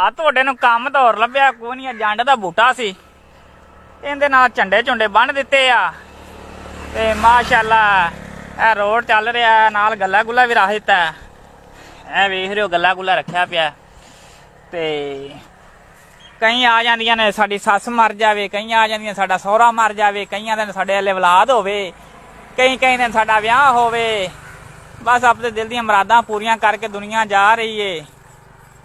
ਭਰਾ ਤੁਹਾਡੇ ਨੂੰ ਕੰਮ ਤਾਂ ਹੋਰ ਲੱਭਿਆ ਕੋਈ ਨਹੀਂ। ਜੰਡ ਦਾ ਬੂਟਾ ਸੀ, ਇਹਦੇ ਨਾਲ ਝੰਡੇ ਝੁੰਡੇ ਬੰਨ ਦਿੱਤੇ ਆ ਤੇ ਮਾਸ਼ਾਅੱਲਾ ਇਹ ਰੋਡ ਚੱਲ ਰਿਹਾ, ਨਾਲ ਗੱਲਾ ਗੁੱਲਾ ਵੀ ਰੱਖ ਦਿੱਤਾ। ਇਹ ਵੇਖ ਰਹੇ ਹੋ ਗੱਲਾ ਗੁੱਲਾ ਰੱਖਿਆ ਪਿਆ। ਤੇ ਕਈ ਆ ਜਾਂਦੀਆਂ ਨੇ ਸਾਡੀ ਸੱਸ ਮਰ ਜਾਵੇ, ਕਈ ਆ ਜਾਂਦੀਆਂ ਸਾਡਾ ਸਹੁਰਾ ਮਰ ਜਾਵੇ, ਕਈਆਂ ਦਿਨ ਸਾਡੇ ਵਾਲੇ ਔਲਾਦ ਹੋਵੇ, ਕਈ ਦਿਨ ਸਾਡਾ ਵਿਆਹ ਹੋਵੇ। ਬਸ ਆਪਣੇ ਦਿਲ ਦੀਆਂ ਮੁਰਾਦਾਂ ਪੂਰੀਆਂ ਕਰਕੇ ਦੁਨੀਆ ਜਾ ਰਹੀ ਏ।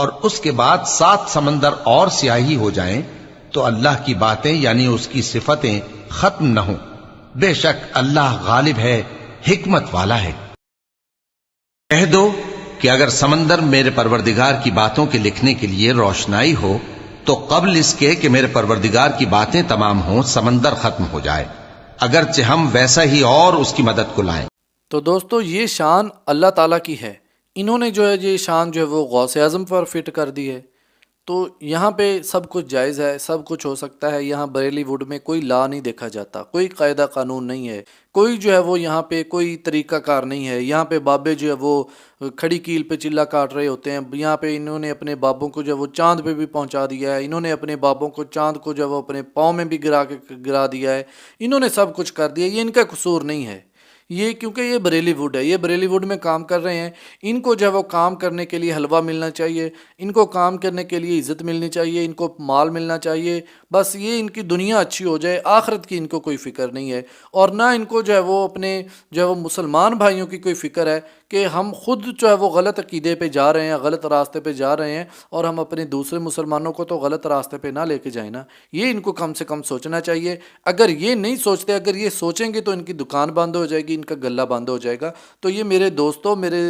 اور اس کے بعد 7 سمندر اور سیاہی ہو جائیں تو اللہ کی باتیں یعنی اس کی صفتیں ختم نہ ہوں. بے شک اللہ غالب ہے، حکمت والا ہے. کہہ دو کہ اگر سمندر میرے پروردگار کی باتوں کے لکھنے کے لیے روشنائی ہو تو قبل اس کے کہ میرے پروردگار کی باتیں تمام ہوں سمندر ختم ہو جائے، اگرچہ ہم ویسا ہی اور اس کی مدد کو لائیں. تو دوستو یہ شان اللہ تعالیٰ کی ہے. انہوں نے جو ہے یہ شان جو ہے وہ غوث اعظم پر فٹ کر دی ہے. تو یہاں پہ سب کچھ جائز ہے، سب کچھ ہو سکتا ہے. یہاں بریلی ووڈ میں کوئی لا نہیں دیکھا جاتا، کوئی قاعدہ قانون نہیں ہے، کوئی جو ہے وہ یہاں پہ کوئی طریقہ کار نہیں ہے. یہاں پہ بابے جو ہے وہ کھڑی کیل پہ چلا کاٹ رہے ہوتے ہیں. یہاں پہ انہوں نے اپنے بابوں کو جو ہے وہ چاند پہ بھی پہنچا دیا ہے. انہوں نے اپنے بابوں کو چاند کو جو ہے وہ اپنے پاؤں میں بھی گرا دیا ہے. انہوں نے سب کچھ کر دیا. یہ ان کا قصور نہیں ہے، یہ کیونکہ یہ بریلی ووڈ ہے، یہ بریلی ووڈ میں کام کر رہے ہیں. ان کو جو ہے وہ کام کرنے کے لیے حلوہ ملنا چاہیے، ان کو کام کرنے کے لیے عزت ملنی چاہیے، ان کو مال ملنا چاہیے. بس یہ ان کی دنیا اچھی ہو جائے، آخرت کی ان کو کوئی فکر نہیں ہے. اور نہ ان کو جو ہے وہ اپنے جو ہے وہ مسلمان بھائیوں کی کوئی فکر ہے کہ ہم خود جو ہے وہ غلط عقیدے پہ جا رہے ہیں، غلط راستے پہ جا رہے ہیں اور ہم اپنے دوسرے مسلمانوں کو تو غلط راستے پہ نہ لے کے جائیں نا. یہ ان کو کم سے کم سوچنا چاہیے. اگر یہ نہیں سوچتے، اگر یہ سوچیں گے تو ان کی دکان بند ہو جائے گی، ان کا گلہ بند ہو جائے گا. تو یہ میرے دوستوں، میرے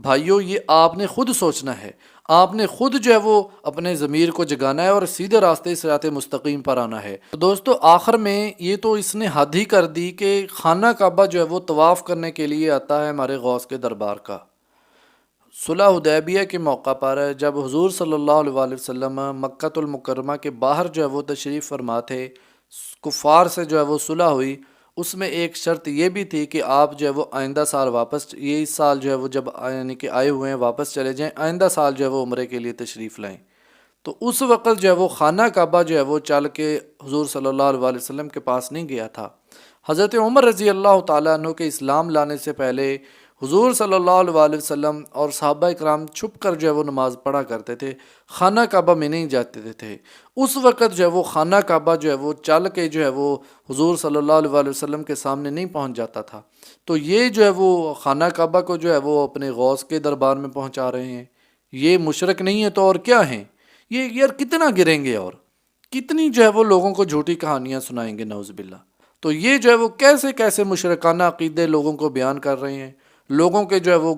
بھائیوں، یہ آپ نے خود سوچنا ہے. آپ نے خود جو ہے وہ اپنے ضمیر کو جگانا ہے اور سیدھے راستے صراط مستقیم پر آنا ہے. تو دوستو آخر میں یہ تو اس نے حد ہی کر دی کہ خانہ کعبہ جو ہے وہ طواف کرنے کے لیے آتا ہے ہمارے غوث کے دربار کا. صلح حدیبیہ کے موقع پر جب حضور صلی اللہ علیہ وسلم مکہ المکرمہ کے باہر جو ہے وہ تشریف فرما تھے، کفار سے جو ہے وہ صلح ہوئی. اس میں ایک شرط یہ بھی تھی کہ آپ جو ہے وہ آئندہ سال واپس، یہ اس سال جو ہے وہ جب یعنی کہ آئے ہوئے ہیں واپس چلے جائیں، آئندہ سال جو ہے وہ عمرے کے لیے تشریف لائیں. تو اس وقت جو ہے وہ خانہ کعبہ جو ہے وہ چل کے حضور صلی اللہ علیہ وسلم کے پاس نہیں گیا تھا. حضرت عمر رضی اللہ تعالیٰ عنہ کے اسلام لانے سے پہلے حضور صلی اللہ علیہ وسلم اور صحابہ کرام چھپ کر جو ہے وہ نماز پڑھا کرتے تھے، خانہ کعبہ میں نہیں جاتے تھے. اس وقت جو ہے وہ خانہ کعبہ جو ہے وہ چل کے جو ہے وہ حضور صلی اللہ علیہ وسلم کے سامنے نہیں پہنچ جاتا تھا. تو یہ جو ہے وہ خانہ کعبہ کو جو ہے وہ اپنے غوث کے دربار میں پہنچا رہے ہیں. یہ مشرک نہیں ہے تو اور کیا ہیں؟ یہ یار کتنا گریں گے اور کتنی جو ہے وہ لوگوں کو جھوٹی کہانیاں سنائیں گے نعوذ باللہ. تو یہ جو ہے وہ کیسے کیسے مشرکانہ عقیدے لوگوں کو بیان کر رہے ہیں، لوگوں کے جو ہے وہ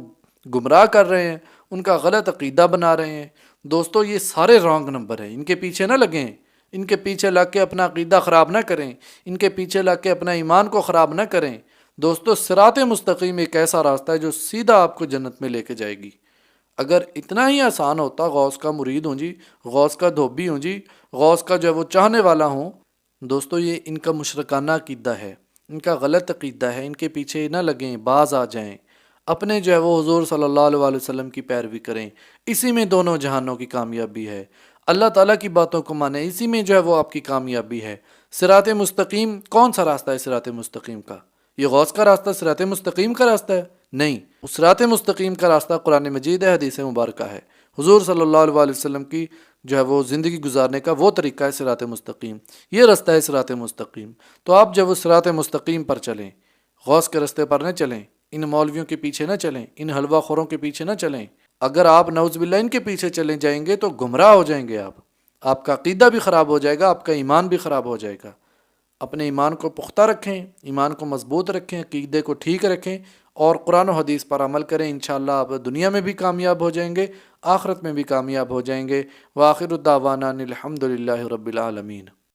گمراہ کر رہے ہیں، ان کا غلط عقیدہ بنا رہے ہیں. دوستو یہ سارے رانگ نمبر ہیں، ان کے پیچھے نہ لگیں، ان کے پیچھے لگ کے اپنا عقیدہ خراب نہ کریں، ان کے پیچھے لگ کے اپنا ایمان کو خراب نہ کریں. دوستو صراط مستقیم ایک ایسا راستہ ہے جو سیدھا آپ کو جنت میں لے کے جائے گی. اگر اتنا ہی آسان ہوتا، غوث کا مرید ہوں جی، غوث کا دھوبی ہوں جی، غوث کا جو ہے وہ چاہنے والا ہوں. دوستو یہ ان کا مشرکانہ عقیدہ ہے، ان کا غلط عقیدہ ہے. ان کے پیچھے نہ لگیں، باز آ جائیں، اپنے جو ہے وہ حضور صلی اللہ علیہ وسلم کی پیروی کریں. اسی میں دونوں جہانوں کی کامیابی ہے. اللہ تعالیٰ کی باتوں کو مانیں، اسی میں جو ہے وہ آپ کی کامیابی ہے. صراط مستقیم کون سا راستہ ہے صراط مستقیم کا؟ یہ غوث کا راستہ صراط مستقیم کا راستہ ہے؟ نہیں. صراط مستقیم کا راستہ قرآن مجید ہے، حدیث مبارکہ ہے. حضور صلی اللہ علیہ وسلم کی جو ہے وہ زندگی گزارنے کا وہ طریقہ ہے صراط مستقیم. یہ راستہ ہے صراط مستقیم. تو آپ جب وہ صراط مستقیم پر چلیں، غوث کے راستے پر نہ چلیں، ان مولویوں کے پیچھے نہ چلیں، ان حلوہ خوروں کے پیچھے نہ چلیں. اگر آپ نعوذ باللہ ان کے پیچھے چلے جائیں گے تو گمراہ ہو جائیں گے. آپ کا عقیدہ بھی خراب ہو جائے گا، آپ کا ایمان بھی خراب ہو جائے گا. اپنے ایمان کو پختہ رکھیں، ایمان کو مضبوط رکھیں، عقیدے کو ٹھیک رکھیں اور قرآن و حدیث پر عمل کریں. انشاءاللہ آپ دنیا میں بھی کامیاب ہو جائیں گے، آخرت میں بھی کامیاب ہو جائیں گے. وآخر الدعوانا الحمدللہ رب العالمین.